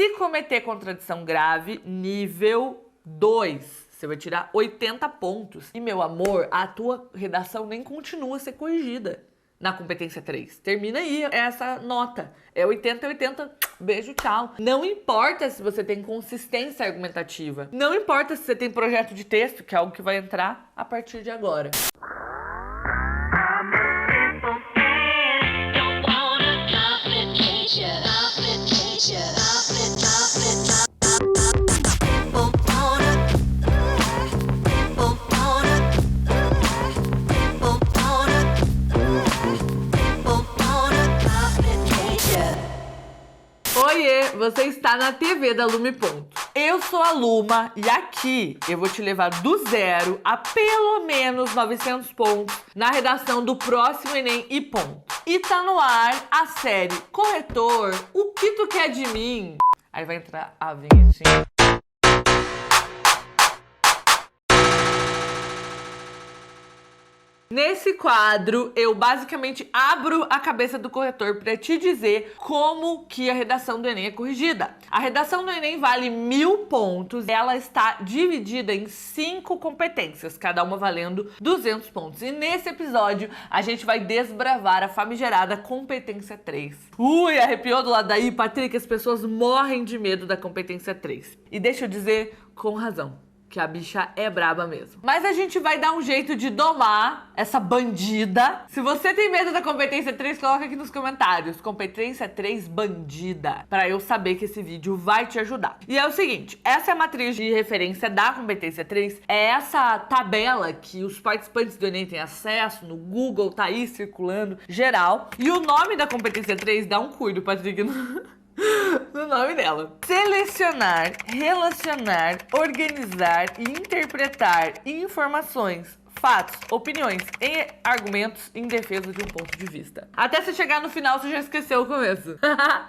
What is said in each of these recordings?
Se cometer contradição grave, nível 2. Você vai tirar 80 pontos. E, meu amor, a tua redação nem continua a ser corrigida na competência 3. Termina aí essa nota. É 80, 80, beijo, tchau. Não importa se você tem consistência argumentativa. Não importa se você tem projeto de texto, que é algo que vai entrar a partir de agora. Oiê, você está na TV da Lume Ponto. Eu sou a Luma e aqui eu vou te levar do zero a pelo menos 900 pontos na redação do próximo Enem e ponto. E tá no ar a série Corretor, o que tu quer de mim? Aí vai entrar a vinhetinha. Nesse quadro, eu basicamente abro a cabeça do corretor para te dizer como que a redação do Enem é corrigida. A redação do Enem vale 1000 pontos. Ela está dividida em 5 competências, cada uma valendo 200 pontos. E nesse episódio, a gente vai desbravar a famigerada competência 3. Ui, arrepiou do lado daí, Patrick? As pessoas morrem de medo da competência 3. E deixa eu dizer com razão, que a bicha é braba mesmo. Mas a gente vai dar um jeito de domar essa bandida. Se você tem medo da competência 3, coloca aqui nos comentários. Competência 3 bandida. Pra eu saber que esse vídeo vai te ajudar. E é o seguinte, essa é a matriz de referência da competência 3. É essa tabela que os participantes do Enem têm acesso. No Google, tá aí circulando, geral. E o nome da competência 3 dá um cuido, Patrick, no nome dela. Selecionar, relacionar, organizar e interpretar informações, fatos, opiniões e argumentos em defesa de um ponto de vista. Até você chegar no final, você já esqueceu o começo.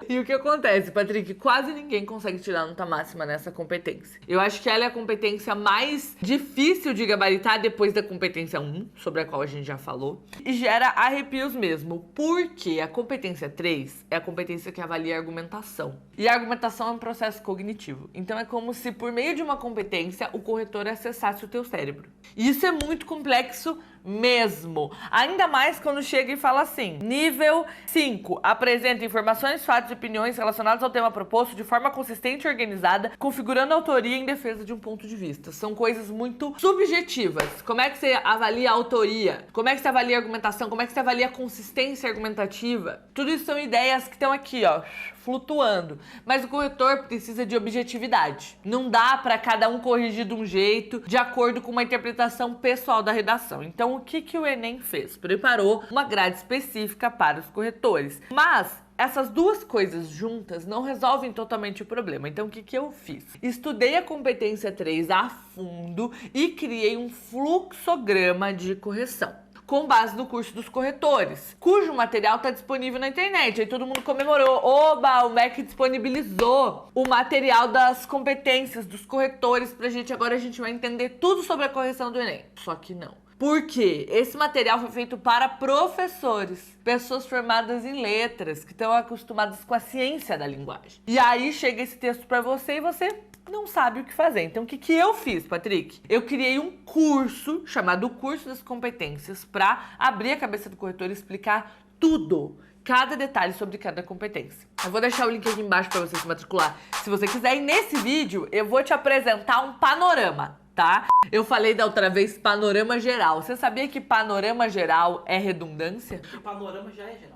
E o que acontece, Patrick? Quase ninguém consegue tirar nota máxima nessa competência. Eu acho que ela é a competência mais difícil de gabaritar depois da competência 1, sobre a qual a gente já falou. E gera arrepios mesmo, porque a competência 3 é a competência que avalia a argumentação. E a argumentação é um processo cognitivo. Então é como se por meio de uma competência o corretor acessasse o teu cérebro. E isso é muito complexo mesmo. Ainda mais quando chega e fala assim: nível 5, apresenta informações, fatos e opiniões relacionados ao tema proposto de forma consistente e organizada, configurando a autoria em defesa de um ponto de vista. São coisas muito subjetivas. Como é que você avalia a autoria? Como é que você avalia a argumentação? Como é que você avalia a consistência argumentativa? Tudo isso são ideias que estão aqui, ó, flutuando. Mas o corretor precisa de objetividade. Não dá para cada um corrigir de um jeito, de acordo com uma interpretação pessoal da redação. Então, o que o Enem fez? Preparou uma grade específica para os corretores. Mas essas duas coisas juntas não resolvem totalmente o problema. Então, o que eu fiz? Estudei a competência 3 a fundo e criei um fluxograma de correção com base no curso dos corretores, cujo material está disponível na internet. Aí todo mundo comemorou. Oba, o MEC disponibilizou o material das competências dos corretores pra gente. Agora a gente vai entender tudo sobre a correção do Enem. Só que não. Por quê? Esse material foi feito para professores, pessoas formadas em letras, que estão acostumadas com a ciência da linguagem. E aí chega esse texto para você e você não sabe o que fazer. Então, o que eu fiz, Patrick? Eu criei um curso chamado Curso das Competências para abrir a cabeça do corretor e explicar tudo, cada detalhe sobre cada competência. Eu vou deixar o link aqui embaixo para você se matricular, se você quiser. E nesse vídeo, eu vou te apresentar um panorama, tá? Eu falei da outra vez panorama geral. Você sabia que panorama geral é redundância? O panorama já é geral.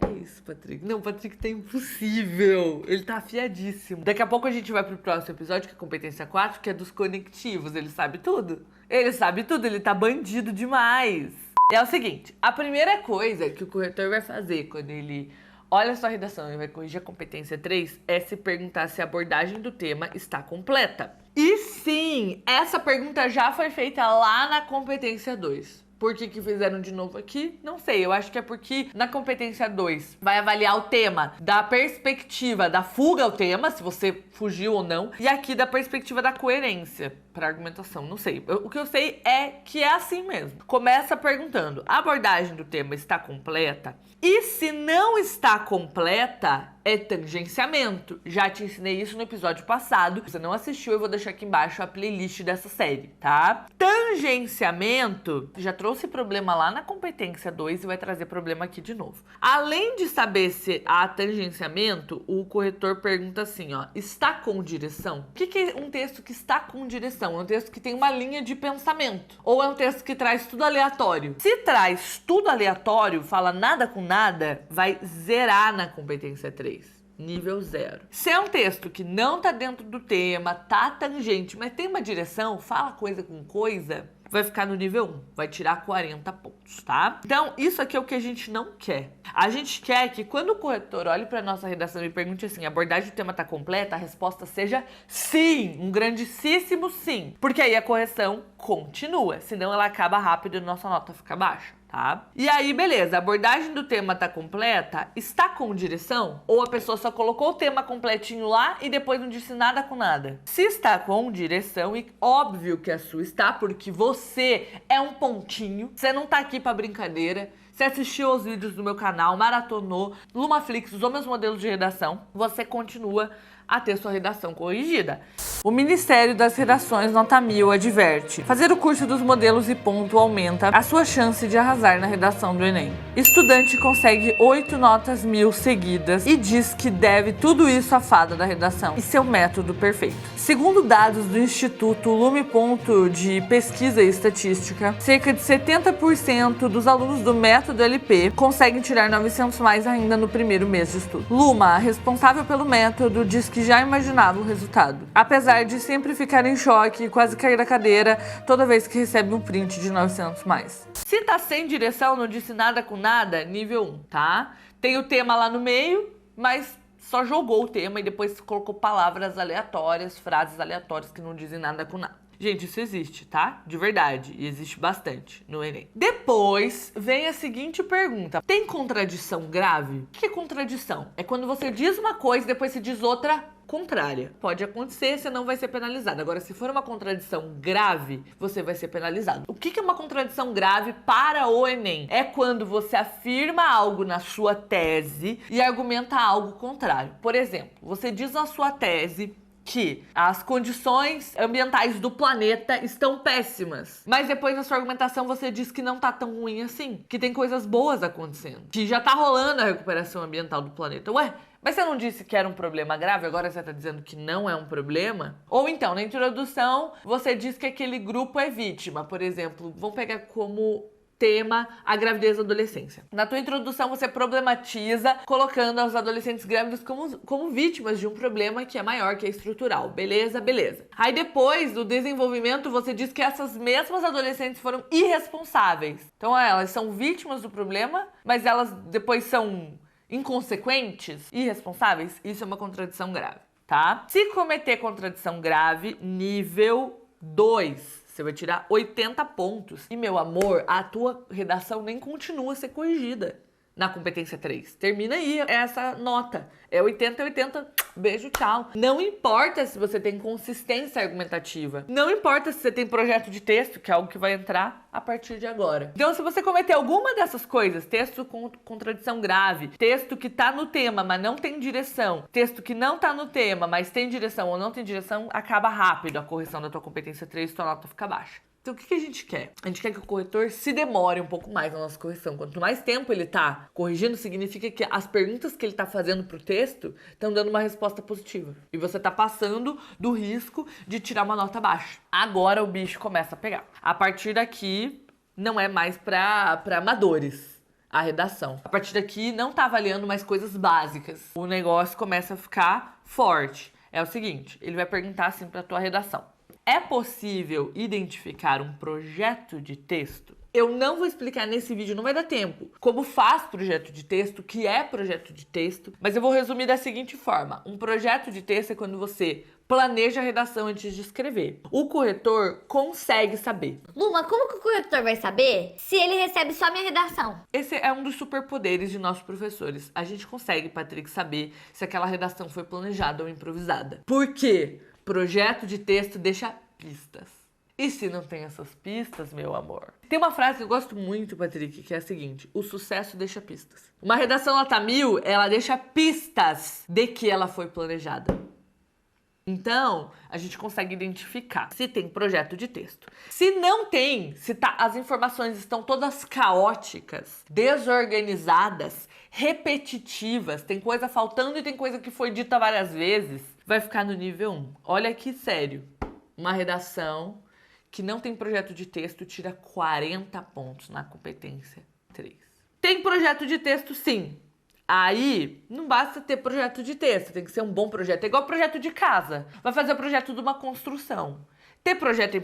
É isso, Patrick. Não, Patrick tá impossível. Ele tá afiadíssimo. Daqui a pouco a gente vai pro próximo episódio, que é a competência 4, que é dos conectivos. Ele sabe tudo. Ele sabe tudo, ele tá bandido demais. É o seguinte, a primeira coisa que o corretor vai fazer quando ele olha a sua redação e vai corrigir a competência 3 é se perguntar se a abordagem do tema está completa. E sim, essa pergunta já foi feita lá na competência 2. Por que fizeram de novo aqui? Não sei. Eu acho que é porque na competência 2 vai avaliar o tema da perspectiva da fuga ao tema, se você fugiu ou não, e aqui da perspectiva da coerência para argumentação. Não sei. O que eu sei é que é assim mesmo. Começa perguntando: a abordagem do tema está completa? E se não está completa, é tangenciamento. Já te ensinei isso no episódio passado. Se você não assistiu, eu vou deixar aqui embaixo a playlist dessa série, tá? Tangenciamento já trouxe problema lá na competência 2 e vai trazer problema aqui de novo. Além de saber se há tangenciamento, o corretor pergunta assim, ó: está com direção? O que é um texto que está com direção? É um texto que tem uma linha de pensamento. Ou é um texto que traz tudo aleatório? Se traz tudo aleatório, fala nada com nada, vai zerar na competência 3. Nível 0. Se é um texto que não tá dentro do tema, tá tangente, mas tem uma direção, fala coisa com coisa, vai ficar no nível 1, vai tirar 40 pontos, tá? Então, isso aqui é o que a gente não quer. A gente quer que quando o corretor olhe para nossa redação e pergunte assim: a abordagem do tema tá completa, a resposta seja sim, um grandíssimo sim. Porque aí a correção continua, senão ela acaba rápido e nossa nota fica baixa. Tá? E aí, beleza, a abordagem do tema tá completa, está com direção? Ou a pessoa só colocou o tema completinho lá e depois não disse nada com nada? Se está com direção, e óbvio que a sua está, porque você é um pontinho, você não tá aqui pra brincadeira, você assistiu aos vídeos do meu canal, maratonou, Lumaflix, usou meus modelos de redação, você continua a ter sua redação corrigida. O Ministério das Redações Nota 1000 adverte: fazer o curso dos modelos e ponto aumenta a sua chance de arrasar na redação do Enem. Estudante consegue 8 notas 1000 seguidas e diz que deve tudo isso à fada da redação e seu método perfeito. Segundo dados do Instituto Lume Ponto de Pesquisa e Estatística, cerca de 70% dos alunos do método LP conseguem tirar 900 mais ainda no primeiro mês de estudo. Luma, responsável pelo método, diz que já imaginava o resultado, apesar de sempre ficar em choque e quase cair da cadeira toda vez que recebe um print de 900 mais. Se tá sem direção, não disse nada com nada, nível 1, tá? Tem o tema lá no meio, mas só jogou o tema e depois colocou palavras aleatórias, frases aleatórias que não dizem nada com nada. Gente, isso existe, tá? De verdade. E existe bastante no Enem. Depois vem a seguinte pergunta: tem contradição grave? O que é contradição? É quando você diz uma coisa e depois se diz outra contrária. Pode acontecer, você não vai ser penalizado. Agora, se for uma contradição grave, você vai ser penalizado. O que é uma contradição grave para o Enem? É quando você afirma algo na sua tese e argumenta algo contrário. Por exemplo, você diz na sua tese que as condições ambientais do planeta estão péssimas, mas depois na sua argumentação você diz que não tá tão ruim assim, que tem coisas boas acontecendo, que já tá rolando a recuperação ambiental do planeta. Ué, mas você não disse que era um problema grave, agora você tá dizendo que não é um problema? Ou então, na introdução, você diz que aquele grupo é vítima, por exemplo, vamos pegar como tema a gravidez da adolescência. Na tua introdução você problematiza colocando os adolescentes grávidos como vítimas de um problema que é maior, que é estrutural. Beleza, beleza. Aí depois do desenvolvimento você diz que essas mesmas adolescentes foram irresponsáveis. Então elas são vítimas do problema, mas elas depois são inconsequentes, irresponsáveis. Isso é uma contradição grave, tá? Se cometer contradição grave, nível 2. Você vai tirar 80 pontos. E, meu amor, a tua redação nem continua a ser corrigida na competência 3. Termina aí essa nota. É 80, 80, beijo, tchau. Não importa se você tem consistência argumentativa. Não importa se você tem projeto de texto, que é algo que vai entrar a partir de agora. Então, se você cometer alguma dessas coisas, texto com contradição grave, texto que tá no tema, mas não tem direção, texto que não tá no tema, mas tem direção ou não tem direção, acaba rápido a correção da tua competência 3 e tua nota fica baixa. Então, o que a gente quer? A gente quer que o corretor se demore um pouco mais na nossa correção. Quanto mais tempo ele tá corrigindo, significa que as perguntas que ele tá fazendo pro texto estão dando uma resposta positiva. E você tá passando do risco de tirar uma nota baixa. Agora o bicho começa a pegar. A partir daqui, não é mais pra amadores a redação. A partir daqui, não tá avaliando mais coisas básicas. O negócio começa a ficar forte. É o seguinte, ele vai perguntar assim pra tua redação: é possível identificar um projeto de texto? Eu não vou explicar nesse vídeo, não vai dar tempo, como faz projeto de texto, o que é projeto de texto, mas eu vou resumir da seguinte forma. Um projeto de texto é quando você planeja a redação antes de escrever. O corretor consegue saber. Luma, como que o corretor vai saber se ele recebe só minha redação? Esse é um dos superpoderes de nossos professores. A gente consegue, Patrick, saber se aquela redação foi planejada ou improvisada. Por quê? Projeto de texto deixa pistas. E se não tem essas pistas, meu amor? Tem uma frase que eu gosto muito, Patrick, que é a seguinte: o sucesso deixa pistas. Uma redação nota 1000, ela deixa pistas de que ela foi planejada. Então, a gente consegue identificar se tem projeto de texto. Se não tem, as informações estão todas caóticas, desorganizadas, repetitivas, tem coisa faltando e tem coisa que foi dita várias vezes, vai ficar no nível 1. Olha que sério. Uma redação que não tem projeto de texto tira 40 pontos na competência 3. Tem projeto de texto, sim. Aí, não basta ter projeto de texto, tem que ser um bom projeto. É igual projeto de casa. Vai fazer o projeto de uma construção. Ter projeto é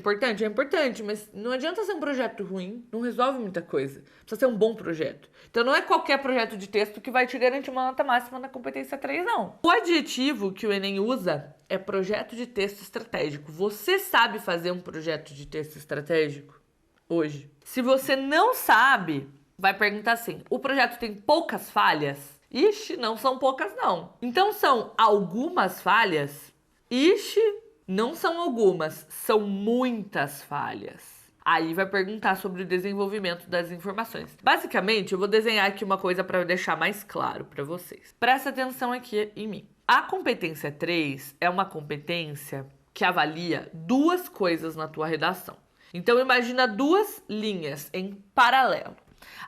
importante, mas não adianta ser um projeto ruim, não resolve muita coisa. Precisa ser um bom projeto. Então não é qualquer projeto de texto que vai te garantir uma nota máxima na competência 3, não. O adjetivo que o Enem usa é projeto de texto estratégico. Você sabe fazer um projeto de texto estratégico hoje? Se você não sabe, vai perguntar assim: o projeto tem poucas falhas? Ixi, não são poucas, não. Então são algumas falhas? Ixi, não são algumas, são muitas falhas. Aí vai perguntar sobre o desenvolvimento das informações. Basicamente, eu vou desenhar aqui uma coisa para deixar mais claro para vocês. Presta atenção aqui em mim. A competência 3 é uma competência que avalia duas coisas na tua redação. Então, imagina duas linhas em paralelo.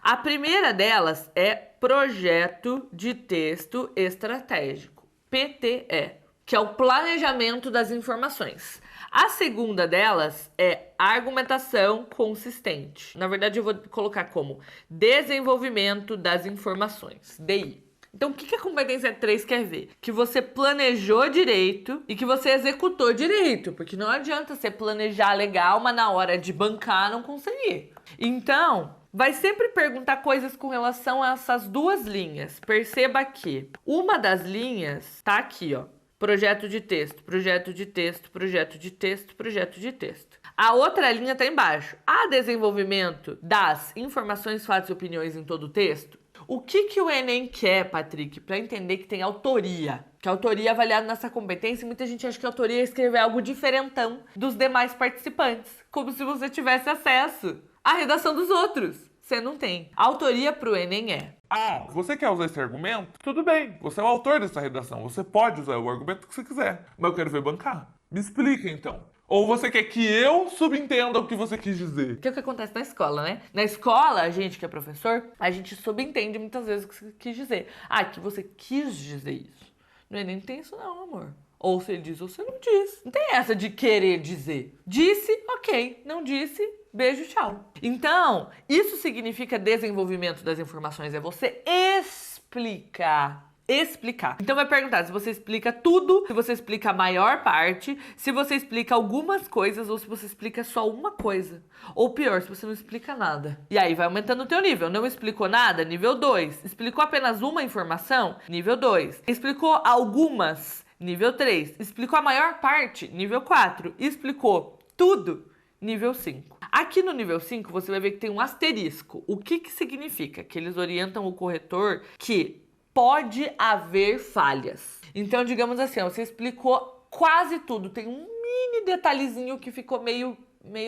A primeira delas é projeto de texto estratégico, PTE, que é o planejamento das informações. A segunda delas é argumentação consistente. Na verdade, eu vou colocar como desenvolvimento das informações, DI. Então, o que a competência 3 quer ver? Que você planejou direito e que você executou direito, porque não adianta você planejar legal, mas na hora de bancar não conseguir. Então, vai sempre perguntar coisas com relação a essas duas linhas. Perceba que uma das linhas tá aqui, ó. Projeto de texto, projeto de texto, projeto de texto, projeto de texto. A outra linha tá embaixo. A desenvolvimento das informações, fatos e opiniões em todo o texto. O que o Enem quer, Patrick, para entender que tem autoria? Que a autoria é avaliada nessa competência, e muita gente acha que a autoria é escrever algo diferentão dos demais participantes. Como se você tivesse acesso à redação dos outros. Você não tem. A autoria pro Enem é: ah, você quer usar esse argumento? Tudo bem, você é o autor dessa redação, você pode usar o argumento que você quiser, mas eu quero ver bancar. Me explica então. Ou você quer que eu subentenda o que você quis dizer? Que é o que acontece na escola, né? Na escola, a gente que é professor, a gente subentende muitas vezes o que você quis dizer. Ah, que você quis dizer isso. No Enem não tem isso não, amor. Ou você diz ou você não diz. Não tem essa de querer dizer. Disse, ok. Não disse, beijo, tchau. Então, isso significa desenvolvimento das informações. É você explicar. Então vai perguntar se você explica tudo, se você explica a maior parte, se você explica algumas coisas ou se você explica só uma coisa. Ou pior, se você não explica nada. E aí vai aumentando o teu nível. Não explicou nada? Nível 2. Explicou apenas uma informação? Nível 2. Explicou algumas? Nível 3. Explicou a maior parte? Nível 4. Explicou tudo? Nível 5. Aqui no nível 5 você vai ver que tem um asterisco. O que significa? Que eles orientam o corretor que pode haver falhas. Então, digamos assim, você explicou quase tudo. Tem um mini detalhezinho que ficou meio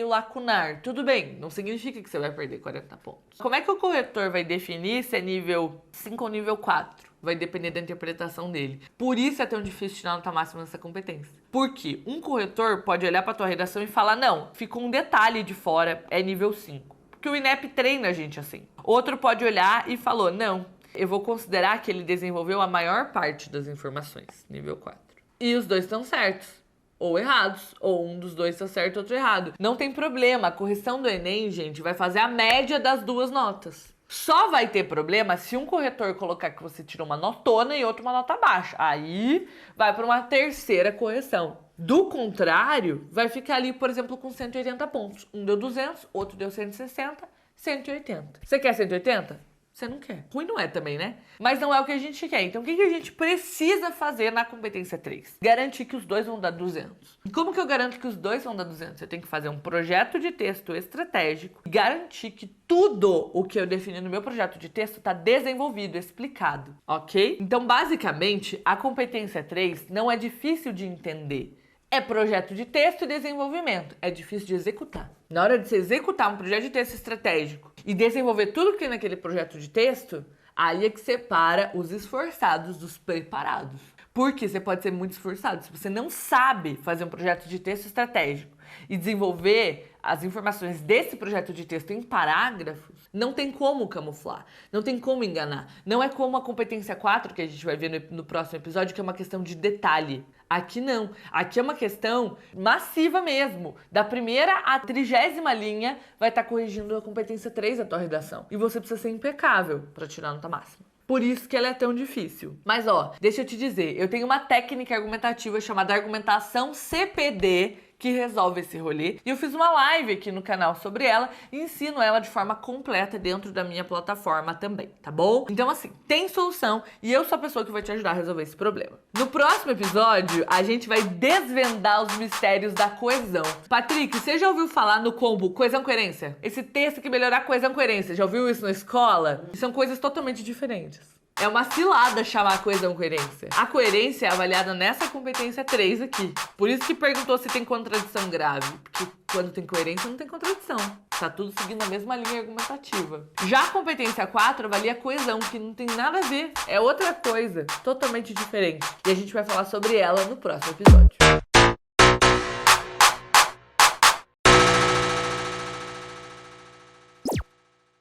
lacunar. Tudo bem, não significa que você vai perder 40 pontos. Como é que o corretor vai definir se é nível 5 ou nível 4? Vai depender da interpretação dele. Por isso é tão difícil tirar nota máxima nessa competência. Porque um corretor pode olhar para tua redação e falar: não, ficou um detalhe de fora, é nível 5. Porque o INEP treina a gente assim. Outro pode olhar e falou: não, eu vou considerar que ele desenvolveu a maior parte das informações, nível 4. E os dois estão certos, ou errados, ou um dos dois está certo, outro errado. Não tem problema, a correção do Enem, gente, vai fazer a média das duas notas. Só vai ter problema se um corretor colocar que você tirou uma notona e outro uma nota baixa. Aí vai para uma terceira correção. Do contrário, vai ficar ali, por exemplo, com 180 pontos. Um deu 200, outro deu 160, 180. Você quer 180? Você não quer. Ruim não é também, né? Mas não é o que a gente quer. Então, o que a gente precisa fazer na competência 3? Garantir que os dois vão dar 200. E como que eu garanto que os dois vão dar 200? Eu tenho que fazer um projeto de texto estratégico e garantir que tudo o que eu defini no meu projeto de texto está desenvolvido, explicado, ok? Então, basicamente, a competência 3 não é difícil de entender. É projeto de texto e desenvolvimento. É difícil de executar. Na hora de você executar um projeto de texto estratégico e desenvolver tudo que tem naquele projeto de texto, aí é que separa os esforçados dos preparados. Porque você pode ser muito esforçado. Se você não sabe fazer um projeto de texto estratégico e desenvolver as informações desse projeto de texto em parágrafos, não tem como camuflar, não tem como enganar. Não é como a competência 4, que a gente vai ver no próximo episódio, que é uma questão de detalhe. Aqui não. Aqui é uma questão massiva mesmo. Da primeira à 30ª linha vai estar corrigindo a competência 3 da tua redação. E você precisa ser impecável para tirar a nota máxima. Por isso que ela é tão difícil. Mas ó, deixa eu te dizer, eu tenho uma técnica argumentativa chamada argumentação CPD, que resolve esse rolê. E eu fiz uma live aqui no canal sobre ela e ensino ela de forma completa dentro da minha plataforma também, tá bom? Então assim, tem solução e eu sou a pessoa que vai te ajudar a resolver esse problema. No próximo episódio, a gente vai desvendar os mistérios da coesão. Patrick, você já ouviu falar no combo coesão-coerência? Esse texto que melhorar coesão-coerência, já ouviu isso na escola? São coisas totalmente diferentes. É uma cilada chamar a coesão coerência. A coerência é avaliada nessa competência 3 aqui. Por isso que perguntou se tem contradição grave. Porque quando tem coerência, não tem contradição. Tá tudo seguindo a mesma linha argumentativa. Já a competência 4 avalia a coesão, que não tem nada a ver. É outra coisa, totalmente diferente. E a gente vai falar sobre ela no próximo episódio.